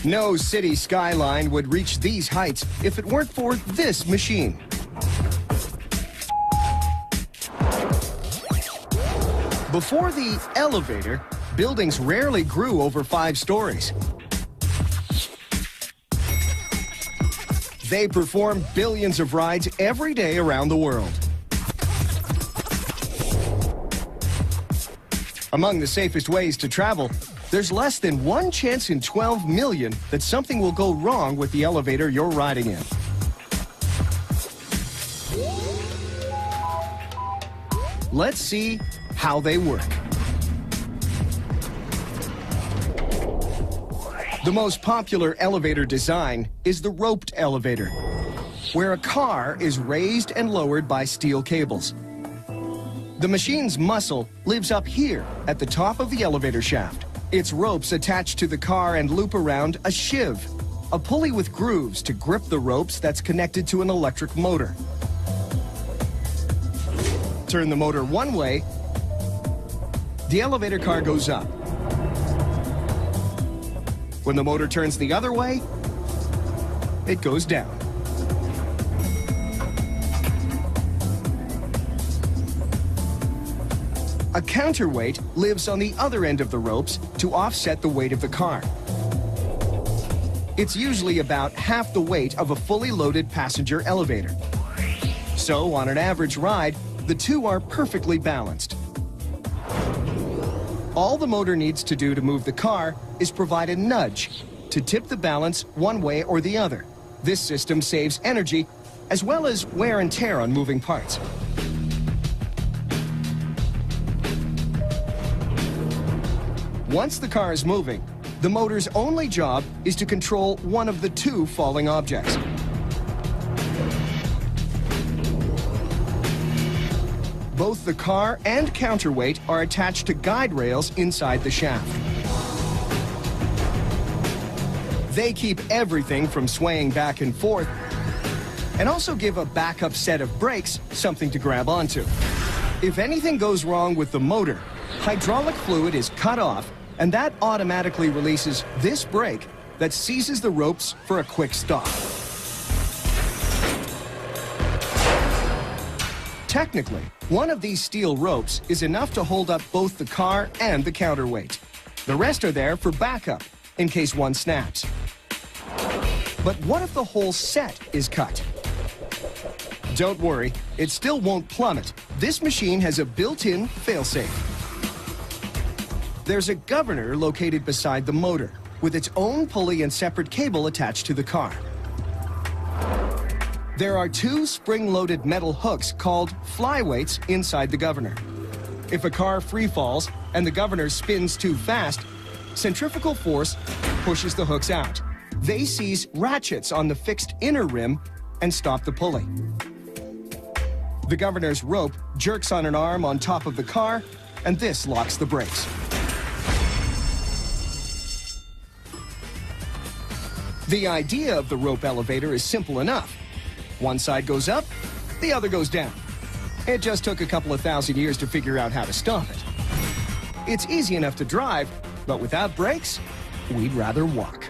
No city skyline would reach these heights if it weren't for this machine. Before the elevator, buildings rarely grew over 5 stories. They perform billions of rides every day around the world. Among the safest ways to travel, there's less than 1 chance in 12 million that something will go wrong with the elevator you're riding in. Let's see how they work. The most popular elevator design is the roped elevator, where a car is raised and lowered by steel cables. The machine's muscle lives up here at the top of the elevator shaft. Its ropes attach to the car and loop around a sheave, a pulley with grooves to grip the ropes that's connected to an electric motor. Turn the motor one way, the elevator car goes up. When the motor turns the other way, it goes down. A counterweight lives on the other end of the ropes to offset the weight of the car. It's usually about half the weight of a fully loaded passenger elevator. So, on an average ride, the two are perfectly balanced. All the motor needs to do to move the car is provide a nudge to tip the balance one way or the other. This system saves energy as well as wear and tear on moving parts. Once the car is moving, the motor's only job is to control one of the 2 falling objects. Both the car and counterweight are attached to guide rails inside the shaft. They keep everything from swaying back and forth and also give a backup set of brakes something to grab onto. If anything goes wrong with the motor, hydraulic fluid is cut off, and that automatically releases this brake that seizes the ropes for a quick stop. Technically, one of these steel ropes is enough to hold up both the car and the counterweight. The rest are there for backup, in case one snaps. But what if the whole set is cut? Don't worry, it still won't plummet. This machine has a built-in failsafe. There's a governor located beside the motor, with its own pulley and separate cable attached to the car. There are 2 spring-loaded metal hooks called flyweights inside the governor. If a car free falls and the governor spins too fast, centrifugal force pushes the hooks out. They seize ratchets on the fixed inner rim and stop the pulley. The governor's rope jerks on an arm on top of the car, and this locks the brakes. The idea of the rope elevator is simple enough. One side goes up, the other goes down. It just took a couple of thousand years to figure out how to stop it. It's easy enough to drive, but without brakes, we'd rather walk.